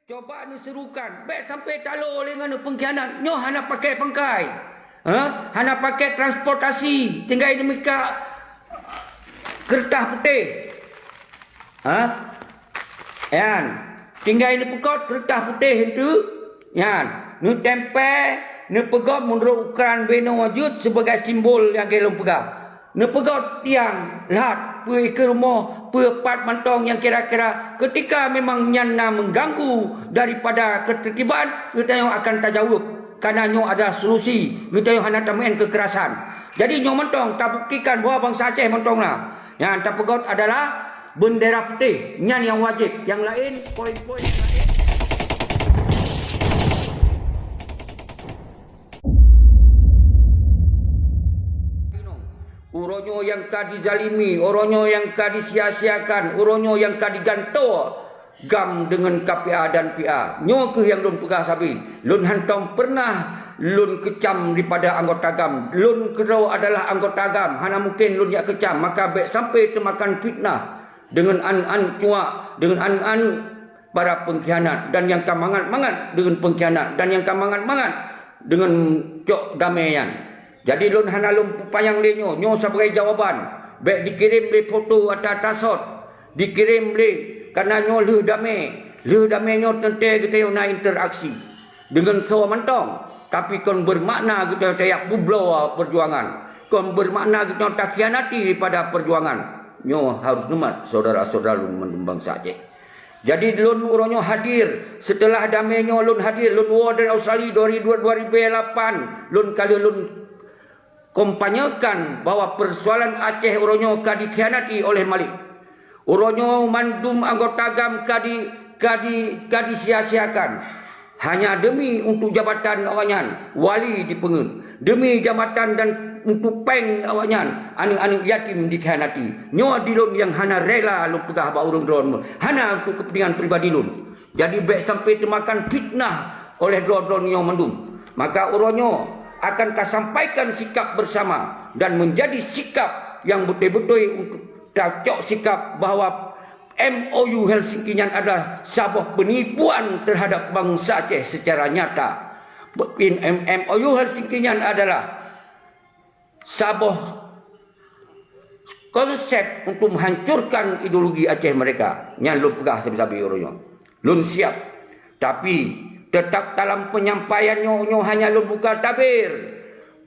Coba ni serukan. Baik sampai talo dengan pengkhianat. Nyo hana pakai pangkai. Hana pakai transportasi. Tinggal ini mereka kertas putih. Yan. Tinggal ini pekot kertas putih itu. Yan. Ni tempel. Ni pegot menurut ukuran bina wajud sebagai simbol yang kelong pegah. Ni pegot tiang. Lihat. Pergi ke rumah. Perpat mantong yang kira-kira ketika memang nyana mengganggu daripada ketertiban, kita yang akan tajawab. Karena nyo ada solusi. Kita yang hanya tamain kekerasan. Jadi nyo mantong tak buktikan bahawa bangsa Aceh mantong lah. Yang tak pegot adalah bendera putih. Nyan yang wajib. Yang lain, poin-poin lain. Uronyo yang ka dizalimi, uronyo yang ka disia-siakan, uronyo yang ka diganto gam dengan KPA dan PA. Nyo ke yang lun pegah sabi. Lun hantam pernah lun kecam daripada anggota gam. Lun kerau adalah anggota gam. Hana mungkin lun yak kecam. Maka baik sampai termakan fitnah dengan an-an cuak, dengan an-an para pengkhianat dan yang kamangat-mangat dengan pengkhianat dan yang kamangat-mangat dengan cok damaian. Jadi lun hana lun payang le nyo sebagai jawaban. Baik dikirim le foto atau tasot. Dikirim le karena nyo le damai. Le damai nyo tente kita na interaksi. Dengan so mantong. Tapi kon bermakna kita tayak bublo perjuangan. Kon bermakna kita tak khianati pada perjuangan. Nyo harus numat saudara-saudara lun bangsa Aceh. Jadi lun uronyo hadir. Setelah damai nyo lun hadir. Lun war dari Australia 2008. Lun kali lun kompanyakan bahawa persoalan Aceh uronyo ka dikhianati oleh Malik. Uronyo mandum anggota gam ka disia-siakan. Hanya demi untuk jabatan awanyan, wali dipengen. Demi jabatan dan untuk peng awanyan, anak-anak yatim dikhianati. Nyo dilun yang hana rela lu pegah ba urung dron. Hana untuk kepentingan pribadi lun. Jadi baik sampai termakan fitnah oleh dron-dron nyo mandum. Maka uronyo akan sampaikan sikap bersama dan menjadi sikap yang betul-betul untuk cocok sikap bahawa MOU Helsinki-Nyan adalah sebuah penipuan terhadap bangsa Aceh secara nyata. MOU Helsinki-Nyan adalah sebuah konsep untuk menghancurkan ideologi Aceh mereka. Nyan lu pegah sabi-sabi orangnya. Lun siap. Tapi tetap dalam penyampaiannya nyo hanya lun buka tabir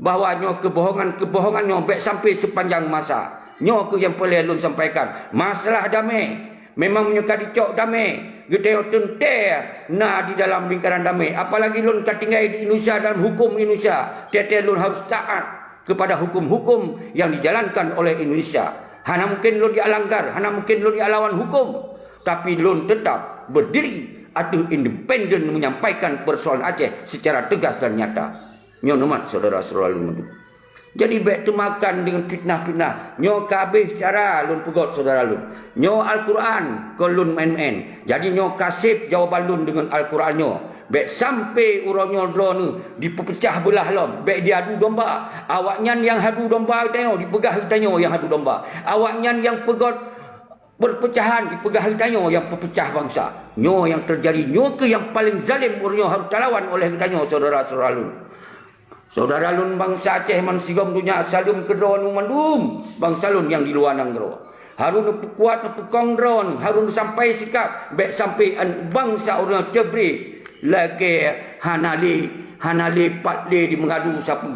bahawa nyo kebohongan nyo baik sampai sepanjang masa. Nyo ke yang boleh lun sampaikan. Masalah damai memang menyuka dicok damai. Kita tente na di dalam lingkaran damai. Apalagi lun katinggai di Indonesia dalam hukum Indonesia. Tiada lun harus taat kepada hukum-hukum yang dijalankan oleh Indonesia. Hana mungkin lun dialanggar, hana mungkin lun dialawan hukum, tapi lun tetap berdiri atau independen menyampaikan persoalan Aceh secara tegas dan nyata. Nyo nomat saudara-saudara lun. Jadi baik temakan dengan fitnah-fitnah. Nyo kabeh cara lun pegot saudara lun. Nyo Al-Quran ko lun main-main. Jadi nyo kasih jawaban lun dengan Al-Quran nyo. Baik sampai uronyo drone dipecah belah lom. Baik dia adu domba. Awaknya yang adu domba kita dipegah kita yang adu domba. Awaknya yang pegot perpecahan dipegah hidanyo yang pepecah bangsa. Nyo yang terjadi. Nyo ke yang paling zalim urnyo harus talawan oleh hidanyo saudara-saudara lun. Saudara lun bangsa Aceh mansigom dunia salum kedron mandum. Bangsa lun yang di luar nanggro. Harun kuat pekong dron. Harun sampai sikap. Baik sampai bangsa urnyo cebri. Lagi hanali patle di mengadu siapa.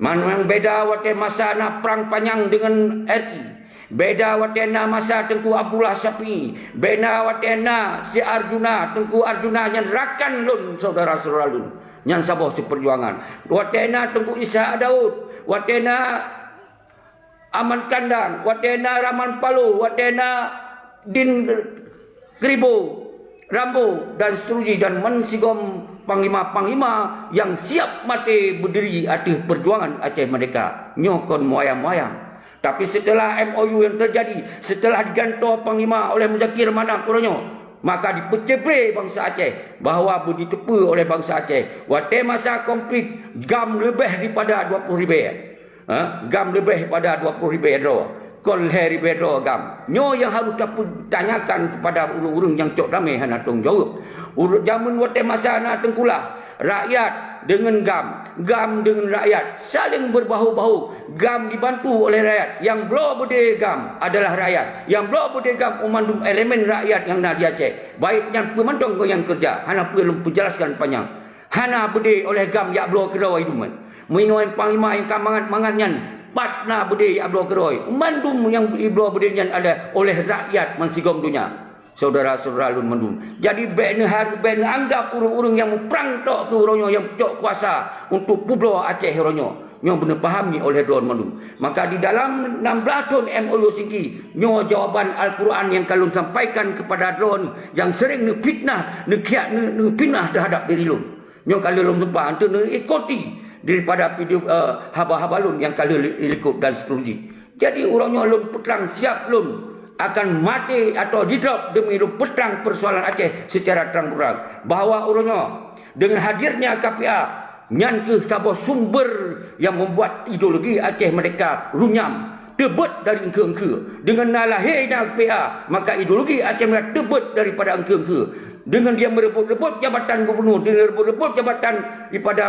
Mana yang beda waktu masa nak perang panjang dengan RI. Beda watena masa Tengku Abdullah Syafi'i. Beda watena si Arjuna, Tengku Arjuna yang rakan lun saudara-saudara lun. Yang sabah seperjuangan. Watena Tengku Isa Daud. Watena Aman Kandang. Watena Raman Palu. Watena Din Kribo. Rambo dan seterusnya. Dan mensigom panglima-panglima yang siap mati berdiri atas perjuangan Aceh mereka. Nyokon moyang-moyang. Tapi setelah MOU yang terjadi, setelah digantung panglima oleh Muzakir Manaf uronyo, maka dipecebre bangsa Aceh bahawa ditepu oleh bangsa Aceh. Waktu masa konflik gam lebih daripada 20,000. Gam lebih daripada 20,000 draw. kol heri bedo gam. Nyo yang harus dapat tanyakan kepada urung-urung yang cok damai hana tong jawab. Urut jamun wate masa na tengkulah. Rakyat dengan gam dengan rakyat saling berbahu-bahu. Gam dibantu oleh rakyat. Yang belum berde gam adalah rakyat. Yang belum berde gam memandung elemen rakyat yang nak dia cek. Baik yang pemandang yang kerja. Hana perlu penjelaskan panjang. Hana berde oleh gam yang belum kerja hiduman. Minuan panglima yang kamangan-mangannya. Patna berde yang belum kerja. Mandum yang belum berde ada oleh rakyat mansigom dunia. Saudara-saudara lun mandum. Jadi benar anggap urung-urung yang perang tok ke uronyo yang cok kuasa untuk Pueblo Aceh uronyo. Nyo benar pahami oleh Don mandum. Maka di dalam 16 tahun MOU Singki, nyo jawaban Al-Quran yang kalun sampaikan kepada Don yang sering fitnah, fitnah terhadap diri lun. Nyo kalun sempat untuk ikuti daripada video haba-haba lun yang kalun ikut dan seterusnya. Jadi uronyo lun perang siap lun akan mati atau didrop demi petang persoalan Aceh secara terang-terang. Bahawa urunyo dengan hadirnya KPA nyan ke sebuah sumber yang membuat ideologi Aceh mereka runyam, tebet dari engke-engke. Dengan lahirnya KPA, maka ideologi Aceh mereka tebet daripada engke-engke. Dengan dia merebut-rebut jabatan gubernur, dia merebut-rebut jabatan daripada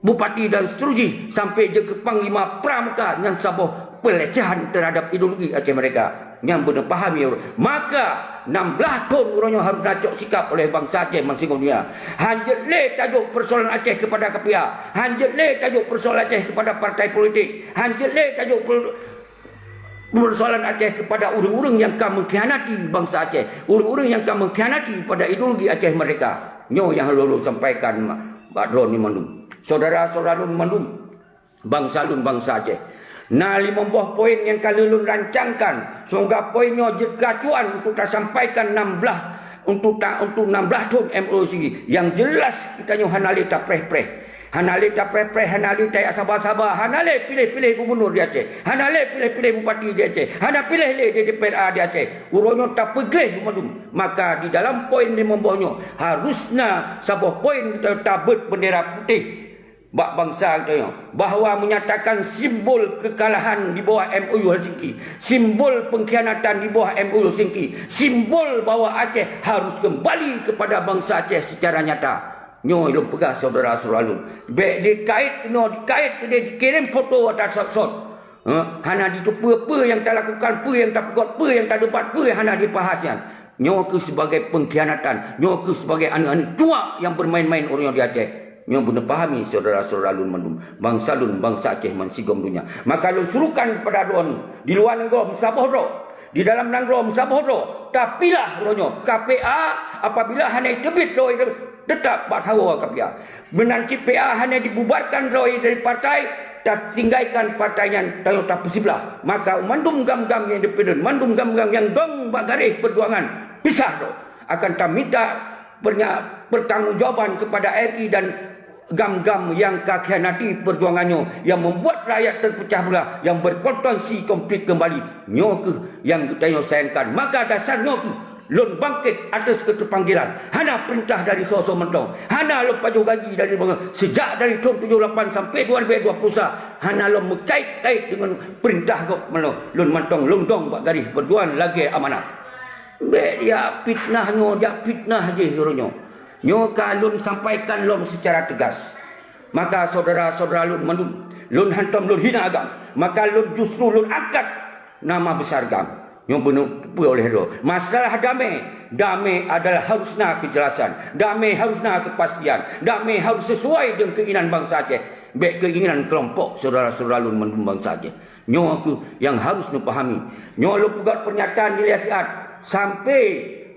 bupati dan seterusnya sampai je ke Panglima Pramuka yang sebuah pelecehan terhadap ideologi Aceh mereka yang benar pahami. Maka 16 tahun orangnya harus nacok sikap oleh bangsa Aceh masing-masing dunia. Hanjat le tajuk persoalan Aceh kepada KPA, hanjat le tajuk persoalan Aceh kepada partai politik, hanjat le tajuk persoalan Aceh kepada urung-urung yang akan mengkhianati bangsa Aceh, urung-urung yang akan mengkhianati pada ideologi Aceh mereka. Nyo yang lalu sampaikan Pak Dron ni mandum. Saudara-saudara lun mandum, bangsa lun bangsa Aceh. Nah 50 poin yang kali lun rancangkan, semoga poinnya jekacuan untuk tak sampaikan 16 untuk 16 tahun MOC yang jelas kita nyo hanali tak preh-preh. Hanali tak preh-preh, hanali tak sabar-sabar, hanali pilih-pilih gubernur di Aceh, hanali pilih-pilih bupati di Aceh, hanali pilih di DPRA di Aceh. Uronyo tak pegih mandum. Maka di dalam poin 50 harusnya sebuah poin kita tabut bendera putih bangsa kita, bahawa menyatakan simbol kekalahan di bawah MOU Helsinki, simbol pengkhianatan di bawah MOU Helsinki, simbol bahawa Aceh harus kembali kepada bangsa Aceh secara nyata. Nyo ilmu pegah saudara-saudara lun. Baik dikait dia dikirim foto atau shot. Hana ditupu apa yang tak lakukan, apa yang tak buat, apa yang tak dapat, apa yang hana dipahaskan. Nyo ke sebagai pengkhianatan, nyo ke sebagai anak-anak tua yang bermain-main orang di Aceh. Nyo benar pahami saudara-saudara lun mandum. Bangsa lun, bangsa Aceh mansigom dunia. Maka lun suruhkan kepada Don di luar negara Sabah ro, di dalam negara Sabah ro, tapilah ronyo KPA apabila hanya debit roi tetap bak sawa KPA. Menanti PA hanya dibubarkan roi dari partai tak tinggalkan partainya tayo tak sebelah. Maka mandum gam-gam yang independen, mandum gam-gam yang dong bak garis perjuangan pisah ro. Akan tak minta pertanggungjawaban kepada RI dan gam-gam yang kakhianati perjuangannya, yang membuat rakyat terpecah belah, yang berpotensi konflik kembali. Nyoke yang kita sayangkan. Maka dasarnya lun bangkit atas keterpanggilan. Hana perintah dari sosok mentong. Hana lo pajuh gaji dari sejak dari tahun 78 sampai 2021. Hana lo mengkait-kait dengan perintah kok lun mentong lundong bak garis perjuangan lagi amanah. Be dia fitnahnya, dia fitnah je hurunyo. Nyo kalun sampaikan lom secara tegas. Maka saudara-saudara lun mandum, lun hantam lun hina agam. Maka lun justru lun angkat nama besar gam. Yang benar oleh do. Masalah damai adalah harusnya kejelasan. Damai harusnya kepastian. Damai harus sesuai dengan keinginan bangsa Aceh. Baik keinginan kelompok saudara-saudara lun mandum bangsa Aceh. Nyo aku yang harus pahami. Nyo lu pegat pernyataan di Liasiat sampai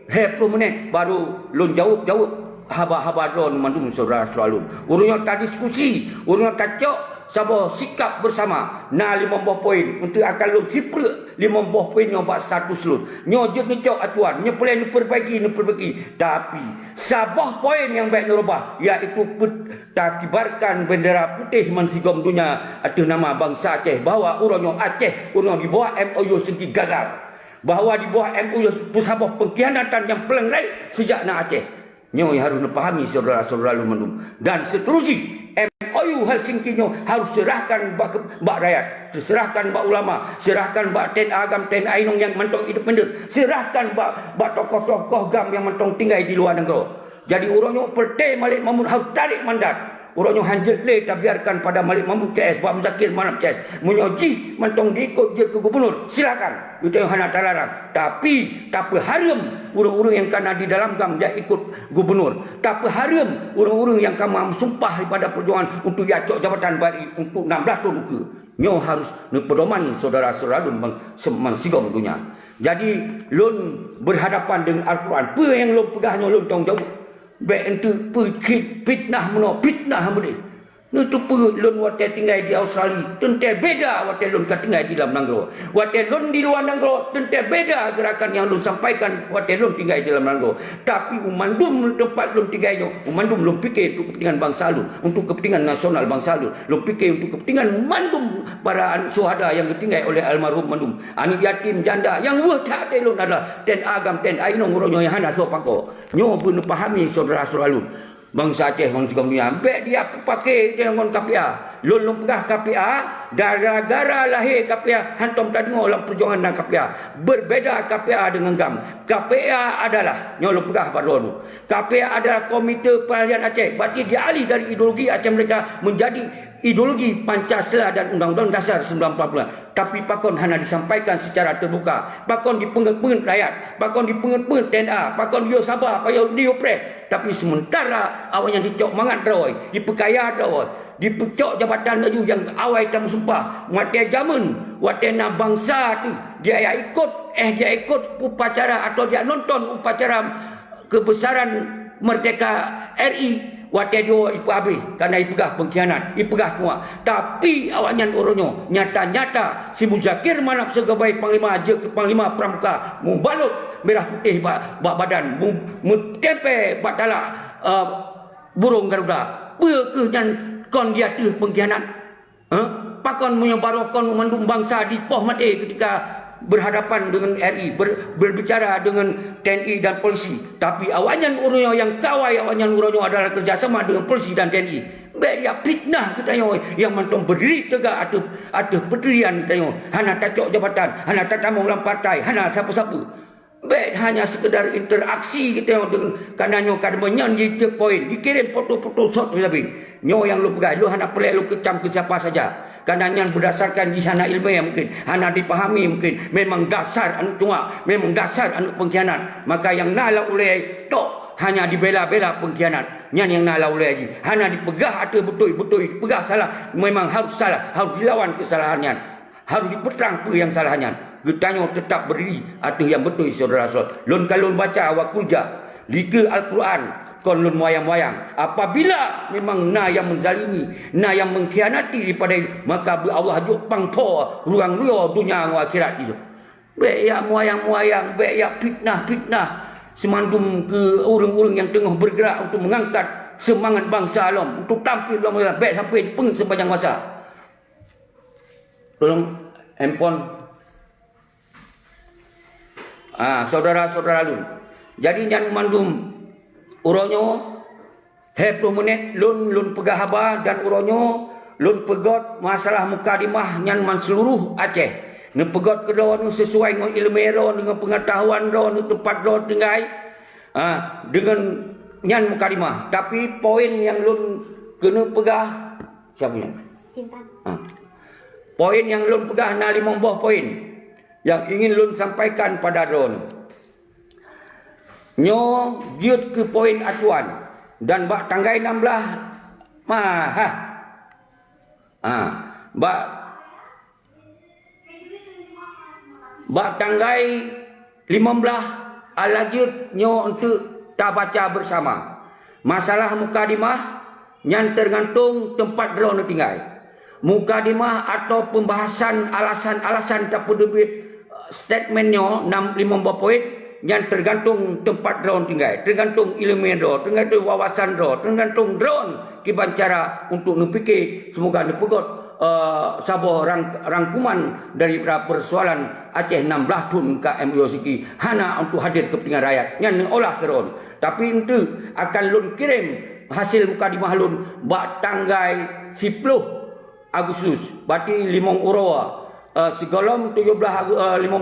20 menit baru lun jawab haba-haba don mandum saudara-saudara lun. Urunyo tak diskusi, urunyo tak cok sabo sikap bersama. Nah 50 poin untuk akan lun sipre 50 poin nyo bak status lun. Nyo je ni cok acuan, nyo boleh perbaiki. Tapi sabah poin yang baik dirubah, iaitu tak kibarkan bendera putih mansigom dunia atas nama bangsa Aceh, bahawa urunyo Aceh urunyo di bawah MOU Singki gagal. Bahawa di bawah MOU pusabah pengkhianatan yang pelengrai sejak na Aceh. Nyo yang harus dipahami saudara-saudara lun mandum. Dan seterusnya MOU MOU Helsinki nyo harus serahkan bak rakyat, serahkan bak ulama, serahkan bak ten agam ten ainong yang mentong independen, serahkan bak tokoh-tokoh gam yang mentong tinggal di luar negara. Jadi orangnya pertai Malik Mahmud harus tarik mandat. Orangnya hanjat le tak biarkan pada Malik Mahmud CS, Pak Muzakir Manap CS. Menyoji mentong diikut je ke gubernur, silakan. Itu yang hana terlarang. Tapi tak haram urang-urang yang kena di dalam gam dia ikut gubernur. Tak haram urang-urang yang kamu sumpah pada perjuangan untuk yacok jabatan bari untuk 16 tahun ke. Nyo harus pedoman saudara-saudara lun mengsigong dunia. Jadi lun berhadapan dengan Al-Quran. Apa yang lun pegahnya lun tanggung jawab. Baik itu fitnah mana fitnah boleh. Itu perut lun wate tinggal di Australia, tentu beda wate lun tinggal di dalam negara. Wate lun di luar negara, tentu beda gerakan yang lun sampaikan wate lun tinggal di dalam negara. Tapi umandum tempat lun tinggalnya, umandum lun fikir untuk kepentingan bangsa lun, untuk kepentingan nasional bangsa lun. Lun fikir untuk kepentingan mandum para syuhada yang ditinggal oleh almarhum mandum. Anak yatim janda yang tak ada lun adalah ten agam ten ainong uronyo yang hana so pako. Nyo pun pahami saudara-saudara lun. Bangsa Aceh, bangsa dunia. Baik dia pakai dengan KPA. Lun pegah KPA. Gara-gara lahir KPA. Hantom tak dengar dalam perjuangan dan KPA. Berbeza KPA dengan GAM. KPA adalah, nyolong pegah pada dulu. KPA adalah Komite Peralihan Aceh. Berarti dia alih dari ideologi Aceh mereka menjadi ideologi Pancasila dan Undang-Undang Dasar 1945. Tapi pakon hanya disampaikan secara terbuka. Pakon dipenget-penget rakyat. Pakon dipenget-penget TNA. Pakon dia sabar. Pakon dia pres. Tapi sementara awak yang dicok mangat rawai. Dipekaya rawai. Dipecok jabatan laju yang awal tam sumpah. Watia zaman. Watia bangsa tu. Dia ikut upacara atau dia nonton upacara kebesaran Merdeka RI. Watia dia ipu habis kerana ipegah pengkhianat, ipegah semua. Tapi awaknya orangnya nyata-nyata si Muzakir Manap sebagai panglima aja ke panglima pramuka membalut merah putih bak badan, mentempe bak talak burung Garuda. Berkenyan kon dia tu pengkhianat. Pakon menyebarkan mandum bangsa di Poh Mati ketika berhadapan dengan RI, berbicara dengan TNI dan polisi. Tapi awaknya urunyo yang kawai, awaknya urunyo adalah kerjasama dengan polisi dan TNI. Baik dia fitnah katanya yang mentong berdiri tegak atau berdirian katanya. Hana tak cok jabatan, hana tak tamung dalam partai, hana siapa-siapa. Baik hanya sekedar interaksi kita dengan kananyo kadmenyan di poin, dikirim foto-foto shot lebih. Nyo yang lu pegang, lu hana pelak lu kecam ke siapa saja. Kanannya berdasarkan di sana ilmiah mungkin, hana dipahami mungkin, memang dasar anu cuma, memang dasar anu pengkhianat. Maka yang nala oleh tok hanya dibela-bela pengkhianat. Yang nala oleh lagi, hana dipegah atau betul-betul dipegah salah, memang harus salah, harus dilawan kesalahannya, harus dipeterang apa yang salahnya. Getanya tetap berdiri atau yang betul saudara-saudara. Lun kalau baca wakuja liga Al-Quran kon lun moyang-moyang. Apabila memang na yang menzalimi, na yang mengkhianati daripada maka Allah juk pangpo ruang rio dunia akhirat itu. Baik ya moyang-moyang, baik ya fitnah-fitnah semandum ke orang-orang yang tengah bergerak untuk mengangkat semangat bangsa alam untuk tampil dalam baik sampai dipeng sepanjang masa. Tolong handphone. Saudara-saudara lun. Jadi yang mandum uronyo 20 menit lun pegah haba dan uronyo lun pegot masalah mukadimah yang man seluruh Aceh. Ne pegot kedua nu sesuai dengan ilmu ro dengan pengetahuan ro nu tempat ro tinggal. Dengan nyan mukadimah. Tapi poin yang lun kena pegah siapa yang? Intan. Poin yang lun pegah na 5 buah poin yang ingin lun sampaikan pada ron. Nyo jut ke poin acuan dan bak tanggai 16 bak tanggai 15 alajut nyo untuk tak baca bersama. Masalah mukadimah yang tergantung tempat drone tinggal. Mukadimah atau pembahasan alasan-alasan tak peduli statementnya 5 poin yang tergantung tempat drone tinggal, tergantung ilmu drone, tergantung wawasan drone, tergantung drone kiban cara untuk nupikir semoga nepegot sabuh rangkuman daripada persoalan Aceh 16 tahun ke MUSK hana untuk hadir kepentingan rakyat yang olah drone. Tapi itu akan lun kirim hasil mukadimah lun bak tanggai 10 Agustus. Berarti 5 urawa. Segolong 15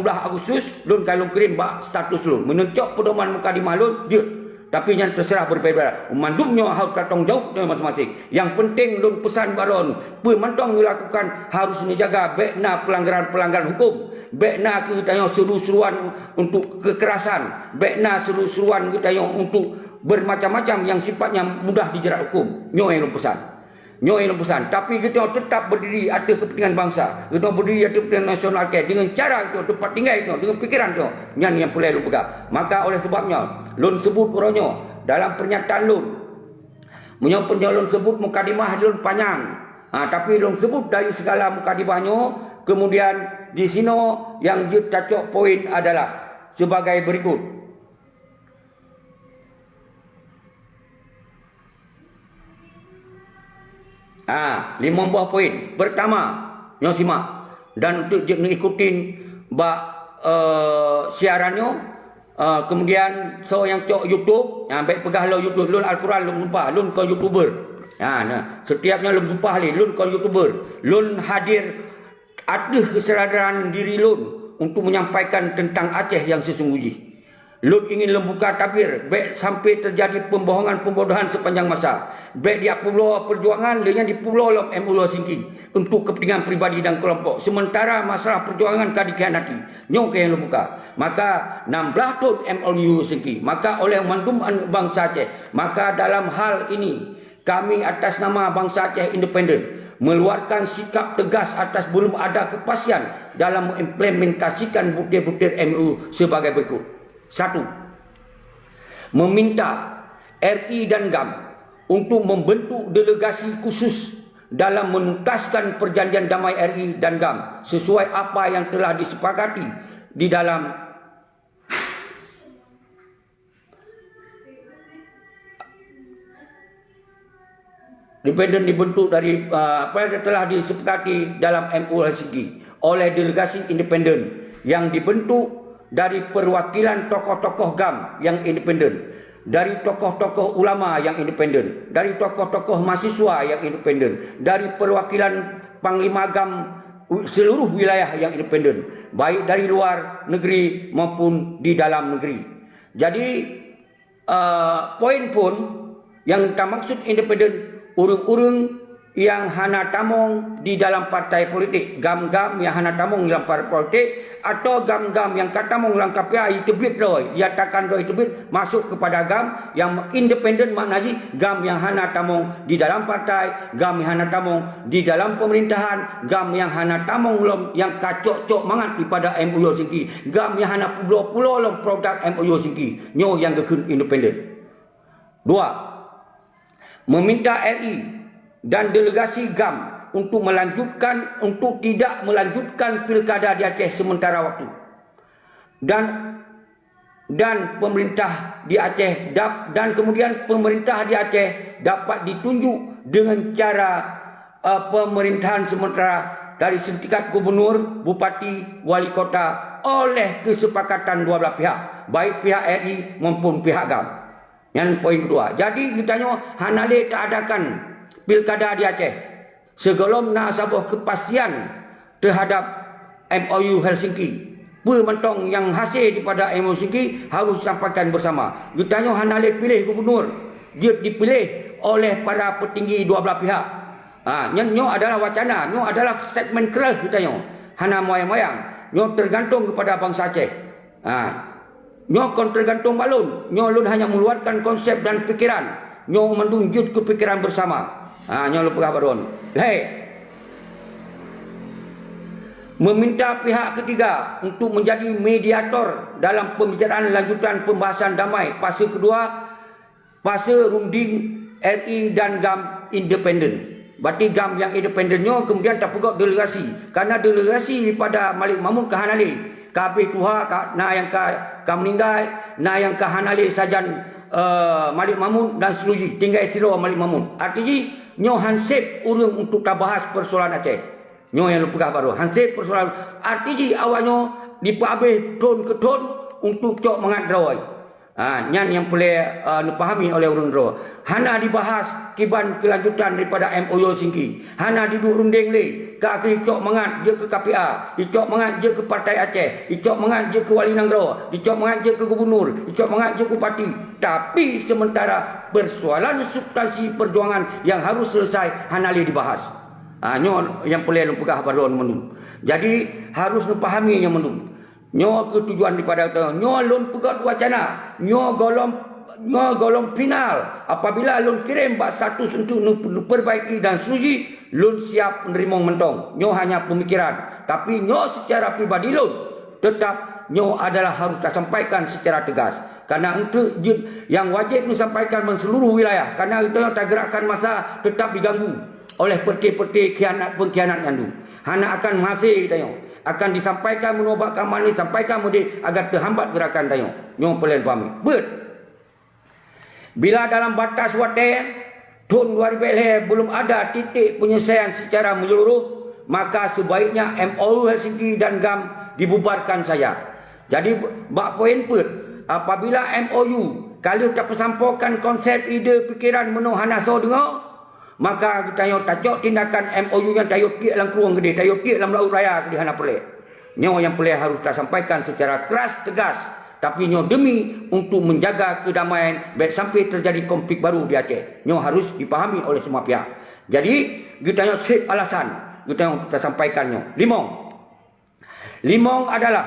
Agustus lun kalung kirim bak status lun menunjuk pedoman mukadimah lun dia, tapi yang terserah berbeza mandumnya harus bertanggung jawab masing-masing. Yang penting lun pesan baron pemantong melakukan harus menjaga bekna pelanggaran hukum, bekna kita seru-seruan untuk kekerasan, bekna seru-seruan kita untuk bermacam-macam yang sifatnya mudah dijerat hukum. Nyo yang lun pesan. Tapi kita tetap berdiri atas kepentingan bangsa. Kita berdiri atas kepentingan nasional dengan cara itu, tempat tinggal itu, dengan pikiran itu. Yang boleh lu pegang. Maka oleh sebabnya, lun sebut orangnya dalam pernyataan lun. Menyapa lun sebut mukadimah lun panjang. Tapi lun sebut dari segala mukadimahnya. Kemudian di sini yang cocok poin adalah sebagai berikut. 5 buah poin. Pertama, nyo simak dan untuk mengikuti siarannya. Kemudian so yang cok YouTube, baik pegah lo YouTube lun Al-Quran lun sumpah, lun kau YouTuber. Setiapnya lun sumpah lun kau YouTuber. Lun hadir ada kesadaran diri lun untuk menyampaikan tentang Aceh yang sesungguhnya. Lun ingin membuka tabir, baik sampai terjadi pembohongan-pembodohan sepanjang masa. Baik dia pulau perjuangan dengan di pulau lom MU Singki untuk kepentingan pribadi dan kelompok. Sementara masalah perjuangan dikhianati. Nyong ke yang membuka. Maka 16 tahun MU Singki. Maka oleh mandum bangsa Aceh. Maka dalam hal ini kami atas nama bangsa Aceh Independen meluarkan sikap tegas atas belum ada kepastian dalam mengimplementasikan butir-butir MU sebagai berikut. 1. Meminta RI dan GAM untuk membentuk delegasi khusus dalam menuntaskan perjanjian damai RI dan GAM sesuai apa yang telah disepakati di dalam independen dibentuk dari apa yang telah disepakati dalam MU Helsinki oleh delegasi independen yang dibentuk dari perwakilan tokoh-tokoh GAM yang independen, dari tokoh-tokoh ulama yang independen, dari tokoh-tokoh mahasiswa yang independen, dari perwakilan Panglima GAM seluruh wilayah yang independen, baik dari luar negeri maupun di dalam negeri. Jadi poin pun yang tak maksud independen urung-urung yang hana tamong di dalam partai politik, gam-gam yang hana tamong dalam partai politik, atau gam-gam yang katamong dalam KPI tebit doi, diatakan doi tebit masuk kepada gam yang independen, maknanya gam yang hana tamong di dalam partai, gam yang hana tamong di dalam pemerintahan, gam yang hana tamong yang kacok-cok mangat daripada MU Singki, gam yang hana pulau-pulau lom produk MU Singki, nyo yang gekun independen. 2. Meminta RI dan delegasi GAM untuk tidak melanjutkan pilkada di Aceh sementara waktu. Dan pemerintah di Aceh dan kemudian pemerintah di Aceh dapat ditunjuk dengan cara pemerintahan sementara dari setingkat gubernur, bupati, wali kota oleh kesepakatan dua belah pihak, baik pihak RI maupun pihak GAM. Yang poin kedua. Jadi kitanya hanale tak adakan pilkada di Aceh sebelum nak sebuah kepastian terhadap MOU Helsinki. Pementong yang hasil daripada MOU Helsinki harus sampaikan bersama. Getanya hanale pilih gubernur, dia dipilih oleh para petinggi dua belah pihak. Nyo adalah wacana, nyo adalah statement keras getanya. Hana moyang-moyang, nyo tergantung kepada bangsa Aceh. Nyo kon tergantung balun, nyo lun hanya mengeluarkan konsep dan pikiran, nyo menunjuk kepikiran bersama. Nyo lupa baron. Meminta pihak ketiga untuk menjadi mediator dalam pembicaraan lanjutan pembahasan damai fase kedua, fase runding RI dan GAM independen. Berarti GAM yang independennya kemudian tak pegok delegasi. Karena delegasi daripada Malik Mahmud ke Hanali, kabeh tuha na yang ka meninggal, na yang ke Hanali sajan Malik Mahmud dan seluruh tinggal siro Malik Mahmud. Artinya nyo hansip urung untuk tak bahas persoalan Aceh. Nyo yang lupa baru hansip persoalan. Artinya awalnya dipabeh ton ke ton untuk cok mengadrawai. Nyan yang boleh dipahami oleh orang ro. Hana dibahas kiban kelanjutan daripada MOU Singki. Hana duduk runding le. Ka icok mengat je ke KPA, icok mengat je ke Partai Aceh, icok mengat je ke Wali Nanggro, icok mengat je ke Gubernur, icok mengat je ke parti. Tapi sementara persoalan substansi perjuangan yang harus selesai hana le dibahas. Nyo yang boleh pegah baron menum. Jadi harus dipahami yang menum. Nyo ketujuan daripada nyo lon pegat wacana, nyo golong final. Apabila lon kirim bak status untuk perbaiki dan setuju, lon siap menerima mentong. Nyo hanya pemikiran, tapi nyo secara pribadi lon tetap nyo adalah harus disampaikan secara tegas. Karena untuk yang wajib disampaikan menseluruh wilayah. Karena itu yang gerakan masa tetap diganggu oleh peti-peti pengkhianat yang tu. Hana akan masih kita yo. Akan disampaikan menobak kamar ni, sampaikan mudik agar terhambat gerakan tayo. Nyo perlu pahami. Bila dalam batas wate tahun 2000 belum ada titik penyelesaian secara menyeluruh, maka sebaiknya MOU Helsinki dan GAM dibubarkan saja. Jadi bak poin put, apabila MOU kalau tak pesampaikan konsep ide fikiran meno hanaso dengar, maka kita yang tajok tindakan MOU yang tayuk ki dalam kurung gede, tayuk ki dalam laut raya di hana pelek. Nyo yang pelek harus disampaikan secara keras tegas, tapi nyo demi untuk menjaga kedamaian baik sampai terjadi konflik baru di Aceh. Nyo harus dipahami oleh semua pihak. Jadi kita yang sip alasan kita yang kita sampaikan nyo. Limong adalah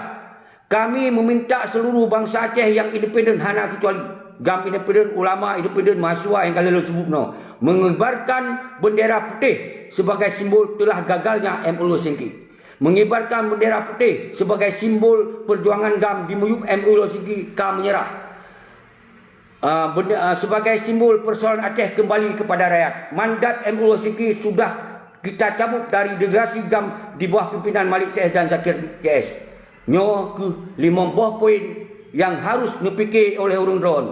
kami meminta seluruh bangsa Aceh yang independen hana kecuali GAM independen, ulama independen, mahasiswa yang kalian sebut mengibarkan bendera putih sebagai simbol telah gagalnya MOU Helsinki. Mengibarkan bendera putih sebagai simbol perjuangan GAM di muyub MOU Helsinki menyerah. Sebagai simbol persoalan Aceh kembali kepada rakyat. Mandat MOU Helsinki sudah kita cabut dari delegasi GAM di bawah pimpinan Malik CS dan Zakir CS. Nyo ke 5 poin yang harus dipikir oleh orang drone,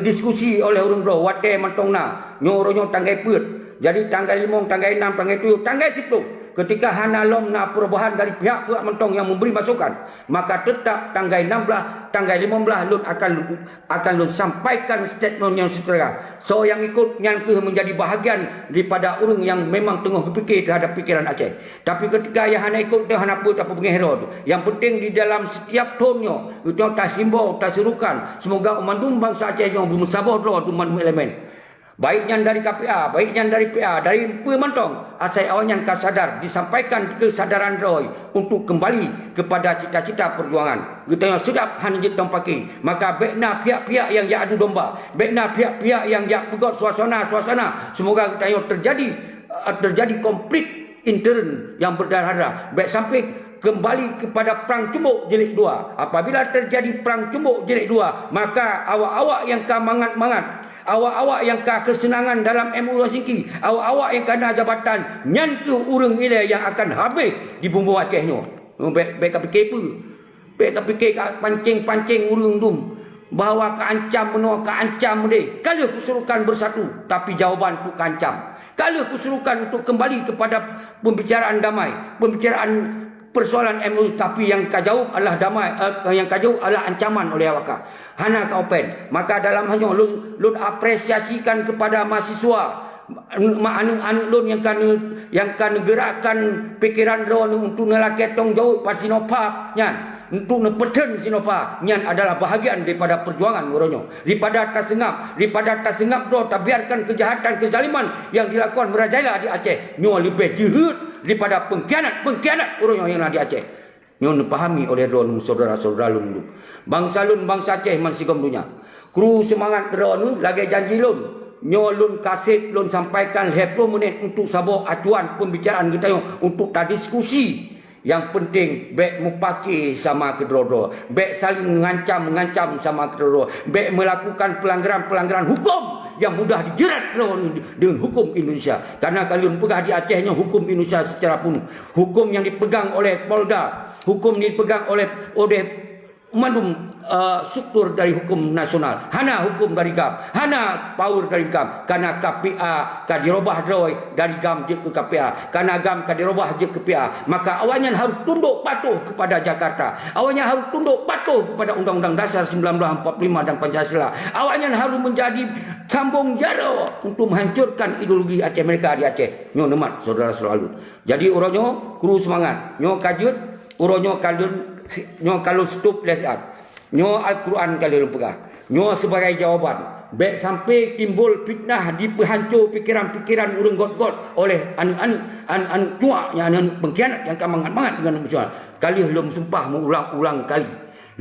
diskusi oleh orang drone, wate mantongna, nyo tanggai put. Jadi tanggal 5, tanggal 6, tanggal 7, tanggal 10. Ketika hana lom na perubahan dari pihak mentong yang memberi masukan, maka tetap tanggal 16, tanggal 15 lun akan lun sampaikan statement yang segera. So yang ikut yang ke menjadi bahagian daripada orang yang memang tengah berfikir terhadap fikiran Aceh. Tapi ketika yang hana ikut dia hana pun apa pengehero. Yang penting di dalam setiap tonyo itu tak simbol, tak serukan. Semoga umandum bangsa Aceh yang bermusabah doa umandum elemen. Baiknya dari KPA, baiknya dari PA, dari Pemantong, asal awalnya sadar, disampaikan kesadaran Roy untuk kembali kepada cita-cita perjuangan. Kita yang sedap hanjit tampaki, maka baiknya pihak-pihak yang adu domba, baiknya pihak-pihak yang pegot suasana, semoga kita yang terjadi konflik intern yang berdarah-darah, baik sampai kembali kepada perang cumbuk jilid 2. Apabila terjadi perang cumbuk jilid 2, maka awak-awak yang mangat-mangat, awak-awak yang kesenangan dalam MOU Helsinki, awak-awak yang kena jabatan, nyantu urang ile yang akan habis di bumbu Acehnya. Baik fikir apa? Baik fikir pancing urang dum bahawa keancam dia. Kalau kesurukan bersatu, tapi jawaban tu keancam. Kalau kesurukan untuk kembali kepada pembicaraan damai, pembicaraan persoalan MOU, tapi yang kajauh adalah damai, yang kajauh adalah ancaman oleh awak. Hana ka open. Maka dalam hanya lun apresiasikan kepada mahasiswa, anu lun yang kan gerakkan pikiran ron untuk nelaki tong jauh pas Sinopap nyan. Untuk nepeten Sinopap nyan adalah bahagian daripada perjuangan goronyo. Daripada tak sengap do tak biarkan kejahatan kezaliman yang dilakukan merajalela di Aceh. Nyo lebih jihad daripada pengkhianat goronyo yang ada di Aceh. Nyo dipahami oleh ron saudara-saudara lun. Bangsa Aceh masih dunia. Kru semangat ron lagi janji lun. Nyo lun kasih lun sampaikan 20 minit untuk sabuk acuan pembicaraan kita untuk tak diskusi. Yang penting baik mupaki sama kedua-dua, baik saling mengancam sama kedua-dua, baik melakukan pelanggaran hukum yang mudah dijerat dengan hukum Indonesia. Karena kalian pegang di Acehnya hukum Indonesia secara penuh, hukum yang dipegang oleh Polda, hukum yang dipegang oleh struktur dari hukum nasional. Hana hukum dari GAM. Hana power dari GAM. Karena KPA ka dirubah dari GAM je ke KPA. Karena GAM ka dirubah je ke PA. Maka awaknya harus tunduk patuh kepada Jakarta. Awaknya harus tunduk patuh kepada Undang-Undang Dasar 1945 dan Pancasila. Awaknya harus menjadi sambung jara untuk menghancurkan ideologi Aceh mereka di Aceh. Nyo nemat saudara selalu. Jadi uronyo kru semangat. Nyo kajut, uronyo kalau stop lesat. Nyo Al-Quran kali pegah. Nyo sebagai jawaban. Baik sampai timbul fitnah di penghancur pikiran-pikiran urang got-got oleh an tua yang pengkhianat yang kamangat-mangat dengan perjuangan. Kali belum sumpah mengulang-ulang kali.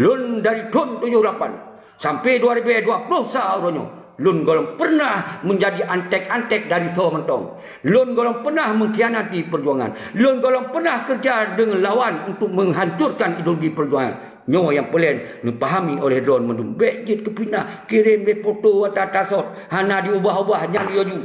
Lun dari tahun 78 sampai 2020 sauronyo. Lun golong pernah menjadi antek-antek dari Sawamentong. Lun golong pernah mengkhianati perjuangan. Lun golong pernah kerja dengan lawan untuk menghancurkan ideologi perjuangan. Nyawa yang pelan dipahami oleh drone mendum. Baik jit kepinah kirim be foto atau tasot. Hana diubah-ubah yang dioju.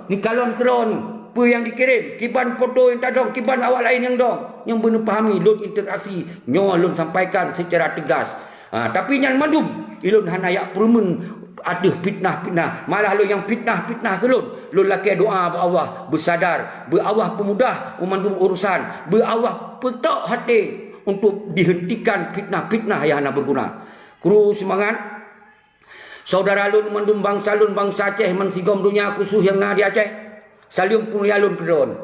Ni kalon drone apa yang dikirim? Kiban foto yang tak dong, kiban awak lain yang dong. Yang benar pahami lun interaksi. Nyawa lun sampaikan secara tegas. Tapi yang mendum ilun hana yak perumen ada fitnah-fitnah. Malah lu yang fitnah-fitnah ke lun. Lun laki doa ber Allah bersadar, ber Allah pemudah memandung urusan, ber Allah petok hati untuk dihentikan fitnah-fitnah yang nak berguna. Kru semangat. Saudara lun mandum bangsa lun bangsa Aceh mensigom dunia khusus yang nak di Aceh. Salium pun ya lun ke drone.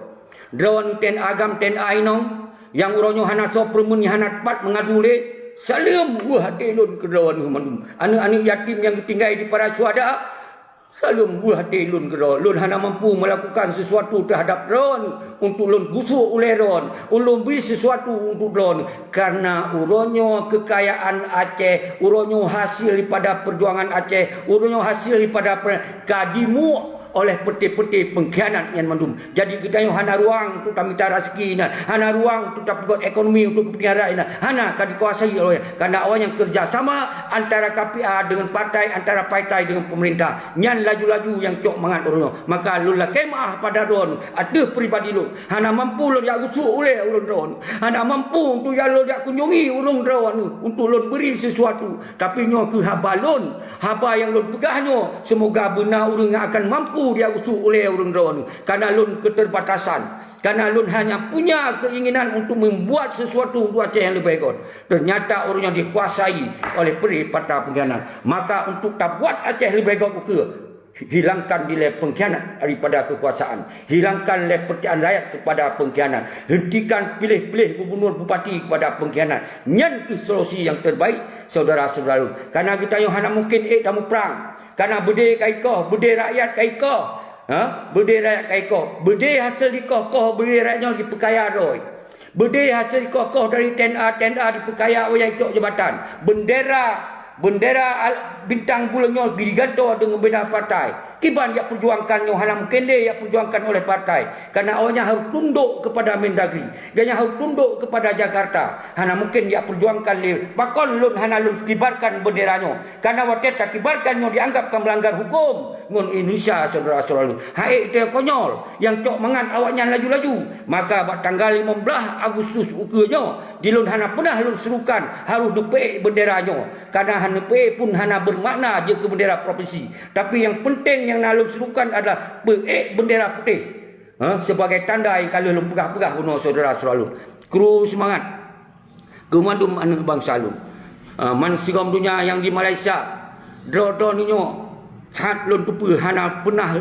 Drone ten agam ten ainong yang uronyo hana so permun hana tepat mengadu le. Salium buah hati lun ke drone mandum. Anak-anak yatim yang ditinggal di para syuhada. Salium buah hati lun ke drone. Lun hana mampu melakukan sesuatu terhadap drone untuk lun gusuk oleh drone. Ulun beri sesuatu untuk drone. Karena uronyo kekayaan Aceh, uronyo hasil daripada perjuangan Aceh, uronyo hasil daripada kadimu oleh peti-peti pengkhianat yang mendum. Jadi kita yang hana ruang untuk kami cara rezeki, hana ruang untuk dapat ekonomi untuk kepentingan rakyat, hana kan dikuasai oleh karena orang yang kerjasama antara KPA dengan partai, antara partai dengan pemerintah. Nyan laju-laju yang cok mangat urunyo. Maka lulah kemah pada ron, ada pribadi lu. Hana mampu lu yak usuk oleh urun ron. Hana mampu untuk ya lu yak kunjungi urun ron untuk lu beri sesuatu. Tapi nyo ke habalun, haba yang lu pegahnya semoga benar urang akan mampu dia usuk oleh urang ron. Karena lun keterbatasan. Karena lun hanya punya keinginan untuk membuat sesuatu untuk Aceh yang lebih baik. Ternyata orang yang dikuasai oleh peri pada pengkhianat. Maka untuk tak buat Aceh lebih baik ke, hilangkan nilai pengkhianat daripada kekuasaan. Hilangkan nilai percayaan rakyat kepada pengkhianat. Hentikan pilih-pilih gubernur bupati kepada pengkhianat. Nyan solusi yang terbaik saudara-saudara. Karena kita yang hanya mungkin tamu perang. Karena berdeh kaikoh, berdeh rakyat kaikoh. Berdeh rakyat kaikoh. Berdeh hasil dikoh-koh, berdeh rakyatnya dipekaya doi. Berdeh hasil dikoh-koh dari tenda-tenda dipekaya oleh cok jabatan. Bendera bintang bulangnya digantung dengan bendera partai. Kiban yang perjuangkan yang halam kende yang perjuangkan oleh partai. Karena awalnya harus tunduk kepada Mendagri. Dia harus tunduk kepada Jakarta. Hana mungkin yang perjuangkan le. Bakon lun hana lun kibarkan benderanya. Karena waktu tak kibarkannya dianggapkan melanggar hukum. Ngon Indonesia saudara-saudara. Hai itu konyol. Yang cok mangan awaknya laju-laju. Maka tanggal 15 Agustus ukenya di lun hana pernah lun serukan harus depek benderanya. Karena hana pe pun hana bermakna je ke bendera provinsi. Tapi yang penting yang nalung serukan adalah bendera putih. Sebagai tanda yang kalau lum pegah-pegah bunuh saudara-saudara. Kru semangat. Kemandum anak bangsa lun. Mansigom dunia yang di Malaysia. Dro-dro ninyo. Saat lun tupu hana pernah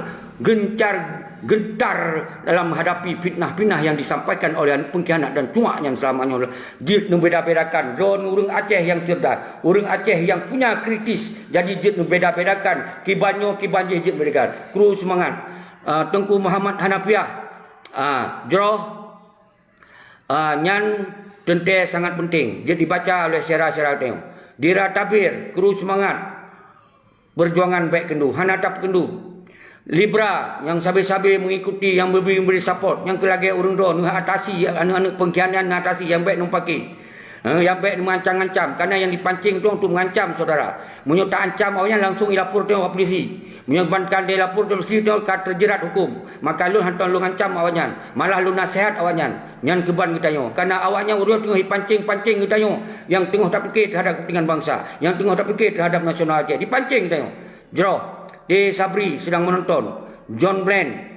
gentar dalam menghadapi fitnah-fitnah yang disampaikan oleh pengkhianat dan cuak yang selamanya. Dia membeda-bedakan drone urang Aceh yang cerdas, urang Aceh yang punya kritis. Jadi dia membeda-bedakan kibanyo dia bedakan. Kru semangat. Tengku Muhammad Hanafiah. Jroh nyan tente sangat penting. Dia dibaca oleh syarah-syarah tengok. Dira tabir, kru semangat. Berjuangan baik kendu, hana tap kendu. Libra yang sabi-sabi mengikuti, yang memberi support, yang kelagi urung drone atasi anak-anak pengkhianat atasi yang baik numpaki. Yang baik mengancam-ancam. Karena yang dipancing tu untuk mengancam saudara. Munyo tak ancam awaknya langsung ilapor tengok polisi. Munyo bankan dia lapor ke polisi tengok terjerat hukum. Maka lu hantar lu ngancam awaknya. Malah lu nasihat awaknya. Nyan keban kita nyo. Karena awaknya urut tengok pancing-pancing kita nyo. Yang tengok tak fikir terhadap kepentingan bangsa. Yang tengok tak fikir terhadap nasional Aceh. Dipancing kita nyo. Jero. Di Sabri sedang menonton. John Brand.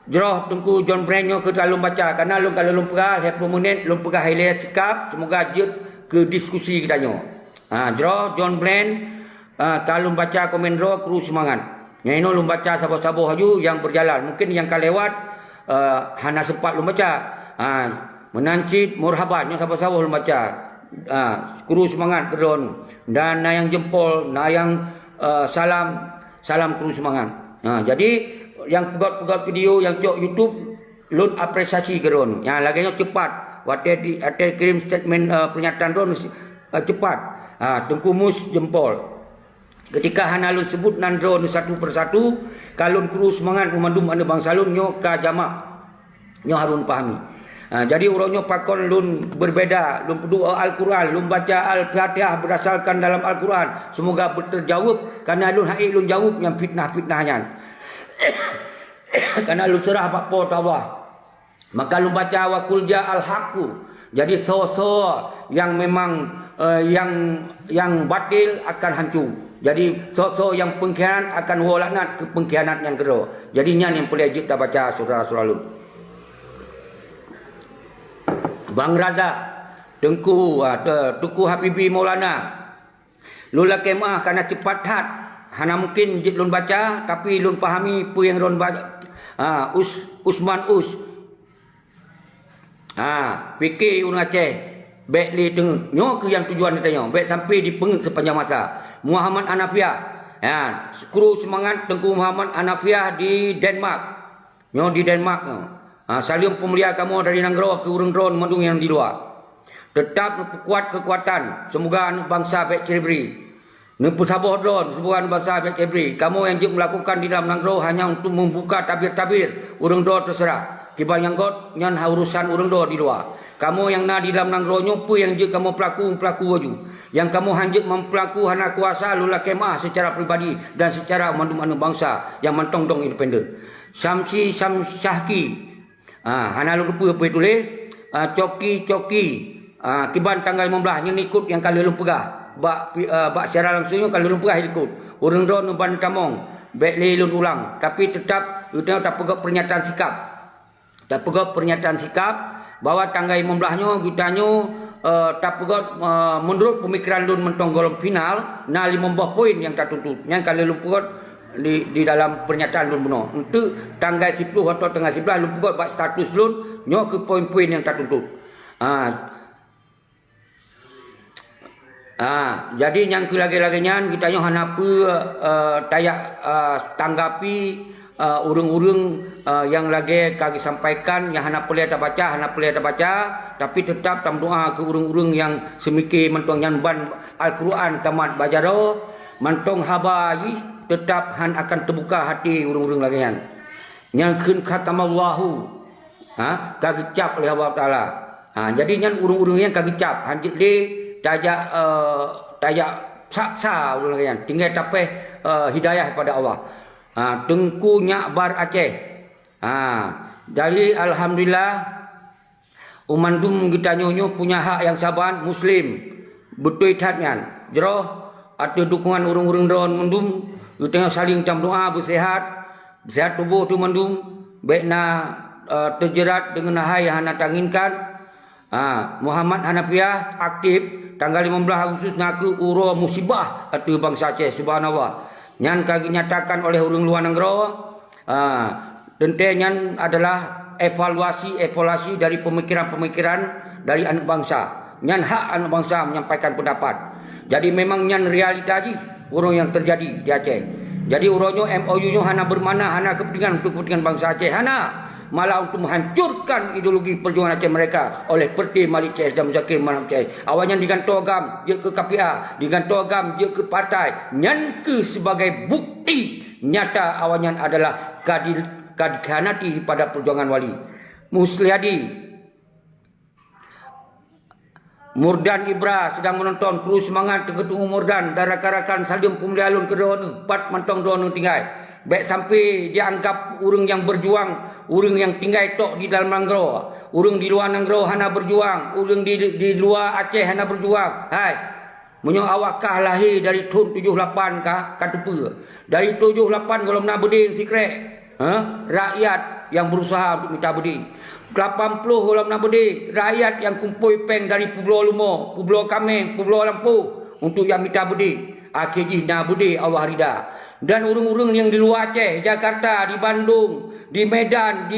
Jero tunggu John Brand nyo ke dalam baca. Karena lu kalau lu pegah 10 minit. Lu pegah hilir sikap. Semoga jut ke diskusi kita nyo. Jero John Brand. Kalau baca komen ro kru semangat. Yang ini lu baca sabar-sabar haju yang berjalan. Mungkin yang kau lewat hana sempat lu baca. Menancit murhaban yang sabar-sabar lu baca. Kru semangat kedon. Dan yang jempol, yang salam kru semangat. Jadi yang pegat-pegat video yang cok YouTube lu apresiasi kedon. Yang laginya cepat. Waktu kirim statement pernyataan ron cepat. Tengku mus jempol. Ketika hana lu sebut nandro satu persatu, kalun kru semangat memandum anda bangsa lun nyo ka jamak. Nyo harun pahami. Jadi urangnya pakon lun berbeda, lun berdoa Al-Quran, lun baca Al-Fatihah berdasarkan dalam Al-Quran. Semoga terjawab karena lun haik lun jawab yang fitnah-fitnahnya. Karena lun serah apa Allah. Maka lun baca wa qul ja'al haqqu. Jadi so yang memang yang batil akan hancur. Jadi so yang pengkhianat akan walaknat ke pengkhianat yang kedua. Jadi nyan yang boleh dah baca surah-surah lu. Bang Razak, Tuku Habibi Maulana. Lu la kemah karena cepat hat. Hana mungkin jit lun baca tapi lun pahami pu yang lun baca. Usman Us. Fikir urang Aceh. Baik li tengok nyo ke yang tujuan dia baik sampai di pengit sepanjang masa. Muhammad Anafiah. Kru semangat Tengku Muhammad Anafiah di Denmark. Nyo di Denmark. Salim pemulia kamu dari Nanggro ke urang drone mandung yang di luar. Tetap kuat kekuatan. Semoga anak bangsa baik cerebri. Nempu sabar drone. Semoga anak bangsa baik cerebri. Kamu yang melakukan di dalam Nanggro hanya untuk membuka tabir-tabir. Urang drone terserah. Kibar yang got nyan urusan urang drone di luar. Kamu yang na di dalam nanggronyo pu yang je kamu pelaku waju. Yang kamu hanjut mempelaku hana kuasa lula kemah secara pribadi dan secara mandu-mandu bangsa yang mentong dong independen. Samsi Syahki. Hana lu apa tulis? Coki. Kiban tanggal 15 yang ikut yang kali lu pegah. Bak secara langsungnya kali lu pegah ikut. Urang don ban tamong. Baik lelun ulang. Tapi tetap kita tak pegak pernyataan sikap. Tak pegak pernyataan sikap. Bahwa tanggal 15-nya kita tak pegot menurut pemikiran lun mentong golong final 15 poin yang tak tuntut. Yang kalau lu pegot di dalam pernyataan lun benar. Untuk tanggal 10 atau tanggal 11 lu pegot buat status lun nyo ke poin-poin yang tak tuntut. Jadi yang lagi-laginya kita nyo hanapa tayak tanggapi urung-urung yang lagi kami sampaikan yang hana boleh baca tapi tetap tam doa ke urung-urung yang semiki mentong yang ban Al-Quran tamat bajaro mentong habai tetap han akan terbuka hati urung-urung lagi yang kun khatamallahu kagicap oleh Allah Taala. Jadi yang urung-urung yang kagicap hanjit le tajak saksa urung lagi tinggal tapeh hidayah kepada Allah. Tengku Nyakbar Aceh. Jadi alhamdulillah umandum kita nyonyo punya hak yang saban muslim. Betul hatnya. Jero ada dukungan urung-urung drone mendum kita saling jam doa bersehat tubuh tu mendum baik terjerat dengan hal yang hana tanginkan. Muhammad Hanafiah aktif tanggal 15 Agustus ngaku uro musibah atau bangsa Aceh subhanallah. Yang kami nyatakan oleh urang luar Nanggro tentunya adalah evaluasi dari pemikiran-pemikiran dari anak bangsa. Yang hak anak bangsa menyampaikan pendapat. Jadi memang yang realita ji urang yang terjadi di Aceh. Jadi urangnya MOU-nya hana bermana hana kepentingan untuk kepentingan bangsa Aceh hana malah untuk menghancurkan ideologi perjuangan Aceh mereka oleh Perti Malik CS dan Muzakir Manap CS. Awalnya digantung agam dia ke KPA, digantung agam dia ke partai. Yang ke sebagai bukti nyata awalnya adalah kadikhanati pada perjuangan wali. Musliadi Murdan Ibra sedang menonton. Kru semangat Ketua Murdan dan rakan-rakan Salim Pemlialun kedua empat mentong dua tinggal. Baik sampai dia anggap orang yang berjuang, orang yang tinggal tok di dalam Nanggro, orang di luar Nanggro hana berjuang, orang di luar Aceh hana berjuang. Hai, menyo awakkah lahir dari tahun 78 kah? Katupa. Dari 78 kalau nak berdin secret. Rakyat yang berusaha untuk minta berdin. 80 kalau nak berdin, rakyat yang kumpul peng dari Pulau Lumo, Pulau Kameng, Pulau Lampu untuk yang minta berdin. Akhirnya berdin Allah rida. Dan urung-urung yang di luar Aceh, Jakarta, di Bandung, di Medan,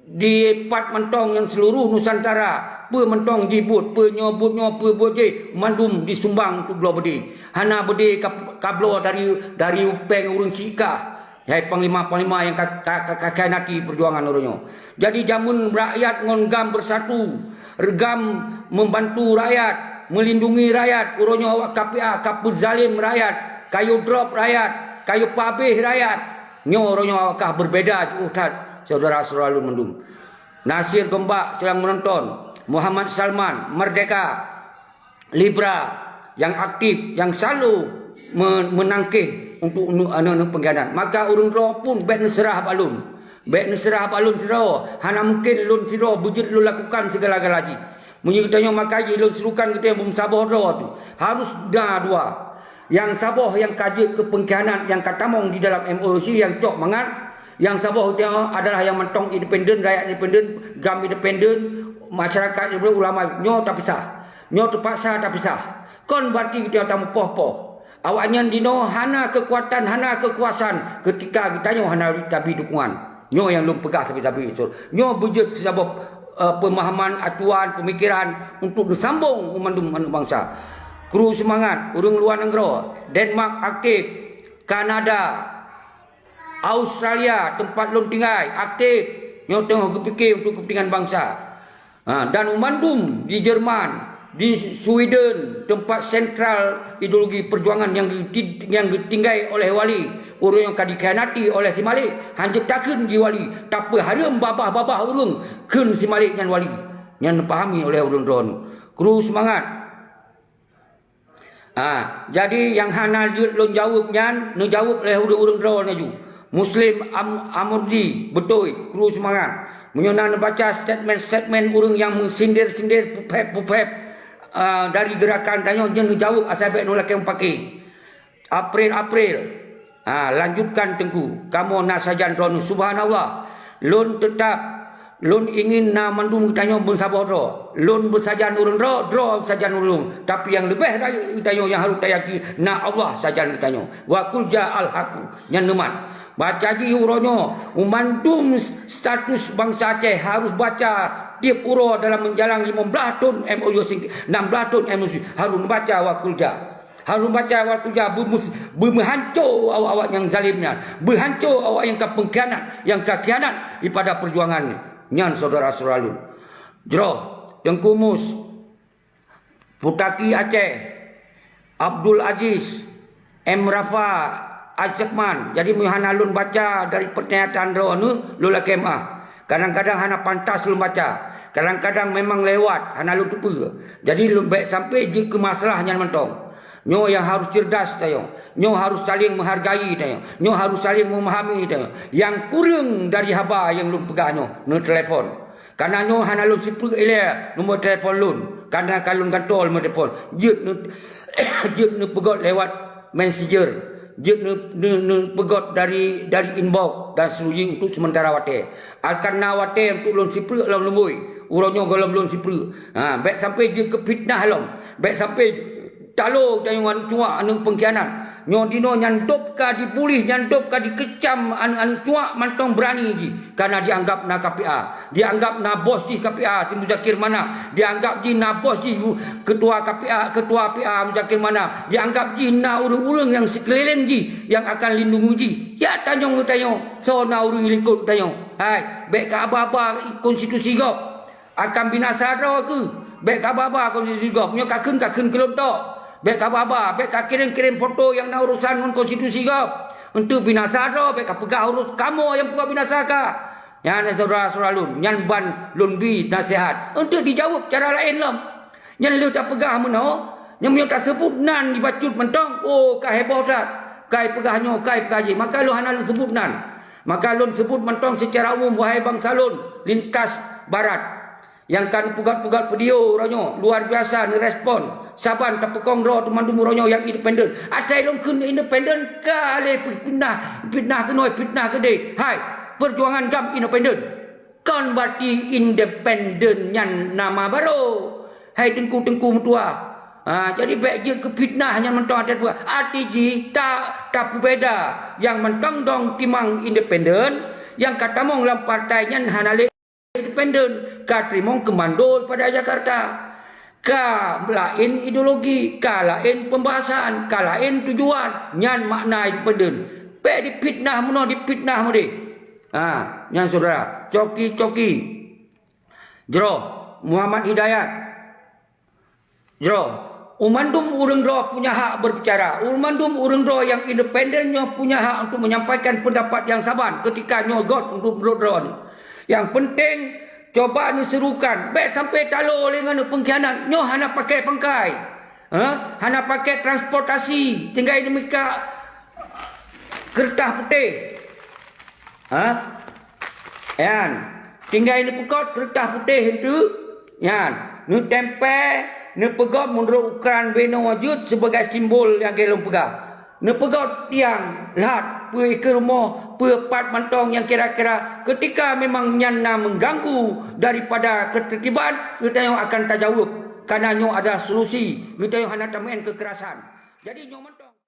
di empat mentong yang seluruh Nusantara, pe mentong jibut, pe nyobutnya, pe boje, mandum disumbang untuk belah bedi. Hana bedi kablo dari upeng urung Cika. Hai panglima-panglima yang kakak nanti perjuangan urungnya. Jadi jamun rakyat ngongam bersatu, regam membantu rakyat, melindungi rakyat, urungnya awak KPA, kapur zalim rakyat, kayu drop rakyat, kayu pabih rakyat. Urungnya awak berbeda Ustaz, saudara-saudara mendung. Nasir Gembak sedang menonton. Muhammad Salman, Merdeka, Libra yang aktif, yang selalu menangkih untuk anak-anak pengkhianat. Maka urung roh pun baik neserah balun. Baik neserah balun siro. Hana mungkin lun siro bujit lu lakukan segala-galanya. Menyertanya makaji lun serukan kita yang bersabah roh tu. Harus dah dua. Yang sabah yang kaji ke pengkhianat yang katamong di dalam MOC yang cok mangat. Yang sabah itu adalah yang mentong independen, rakyat independen, gam independen, masyarakat ulama nyo tak pisah. Nyo terpaksa tak pisah. Kon berarti kita tamu poh-poh. Awaknya dino hana kekuatan, hana kekuasaan ketika kita nyo hana tabi dukungan. Nyo yang belum pegah sabi-sabi. Nyo bujut sebab pemahaman, acuan, pemikiran untuk disambung memandum bangsa. Kru semangat, urung luar negara, Denmark aktif, Kanada, Australia tempat lun tinggal aktif, nyo tengah kepikir untuk kepentingan bangsa. Dan memandum di Jerman, di Sweden tempat sentral ideologi perjuangan yang ditinggal oleh wali, urung yang dikhianati oleh si Malik, hanya takkan di wali, tapi harum babah-babah urung kun si Malik dan wali yang dipahami oleh urung drone. Kru semangat. Jadi yang hana lun jawabnya, nu jawab oleh urung drone ju. Muslim Amurdi betul kru semangat. Menyonan baca statement-statement urung yang sindir-sindir pupep dari gerakan tanya nu jawab asabek nu lakem pakai. April lanjutkan tengku. Kamu nasajan drone subhanallah. Lun tetap lun ingin na mandum tanya bun sabah ro. Lun bersajan urung ro, dro sajan urung. Tapi yang lebih dari tanya yang harus tayaki na Allah sajan tanya. Wa kul ja'al haqu yang neman. Baca di uronyo umandum status bangsa Aceh harus baca tiap uro dalam menjalang 15 tahun MOU 16 tahun MOU harus baca wa kul ja. Harus baca wa kul ja berhancur awak-awak yang zalimnya. Berhancur awak yang kepengkhianat, yang kekhianat daripada perjuangan. Nyan saudara-saudara. Jroh Tengku Mus, Putaki Aceh, Abdul Aziz, M. Rafa, Azekman. Jadi muhana lun baca dari pernyataan roh lula kemah. Kadang-kadang hana pantas lun baca. Kadang-kadang memang lewat hana lun tupa. Jadi lun baik sampai je ke masalahnya mentong. Nyo yang harus cerdas tayo. Nyo harus saling menghargai tayo. Nyo harus saling memahami tayo. Yang kurang dari haba yang lun pegang no telefon. Karena nyo hana lun sipur ele nombor telefon lun. Karena kalau lun kantol nombor telefon. Jet nu pegot lewat messenger. Jet nu pegot dari inbox dan seluruh untuk sementara wate. Akan na wate untuk lun sipur lon lembui. Uronyo golom lun sipur. Baik sampai je ke fitnah lom. Baik sampai talo jangan cuak anu pengkhianat. Nyo dino nyandop ka dipulih, nyandop ka dikecam anu cuak mantong berani ji. Karena dianggap na KPA, dianggap na bos ji KPA si Muzakir Mana, dianggap ji na bos ji ketua KPA, ketua PA Muzakir Mana, dianggap ji na urang-urang yang sekeliling ji yang akan lindungi ji. Ya tanyong so na urang lingkut tanyong. Hai, baik ka apa-apa konstitusi gop akan binasa ro ke? Baik ka apa-apa konstitusi gop, nyo kakun kelon tok. Baik apa-apa, baik kirim-kirim foto yang nak urusan konstitusi kau. Untuk binasa dah, baik pegah urus kamu yang pegah binasa kah. Yang saudara-saudara lun, yang ban lun bi nasihat. Untuk dijawab cara lain lah. Yang lu tak pegah mana, yang punya tak sebut nan dibacut mentong, oh kah heboh tak? Kai pegahnya, kai pegaji. Maka lu hana lu sebut nan. Maka lun sebut mentong secara umum, wahai bangsa lun, lintas barat. Yang kan pugat-pugat video ronyo, luar biasa ni respon. Saban tak pekong ro teman-teman ronyo yang independen. Asai lun kena independen, kali fitnah kenoi, fitnah kedai. Hai, perjuangan gam independen. Kan berarti independen yang nama baru. Hai tengku-tengku mentua. Jadi baik je ke fitnah hanya mentang ada dua. Arti tak berbeza. Yang mentang dong timang independen, yang kata mong dalam partainya hanale independen, ka trimong kemandol pada Jakarta. Ka lain ideologi, ka lain pembahasan, ka lain tujuan, nyan makna independen. Baik di fitnah mana di fitnah mudi. Yang saudara, coki-coki. Jero Muhammad Hidayat. Jero Umandum urang roh punya hak berbicara. Umandum urang roh yang independennya punya hak untuk menyampaikan pendapat yang saban ketika nyogot untuk berdoa. Yang penting coba ni serukan. Baik sampai talo dengan pengkhianat. Nyo hana pakai pangkai. Hana pakai transportasi. Tinggal demika kertas putih. Yan. Tinggal ini pekot kertas putih itu. Yan. Nu tempel. Ne pegot menurut ukuran beno wajud sebagai simbol yang gelong pegah. Ne pegot tiang lahat pergi ke rumah pepat mantong yang kira-kira ketika memang nyana mengganggu daripada ketertiban, kita yang akan tajawab. Karena nyo ada solusi. Kita yang hanya tamain kekerasan. Jadi nyo mantong.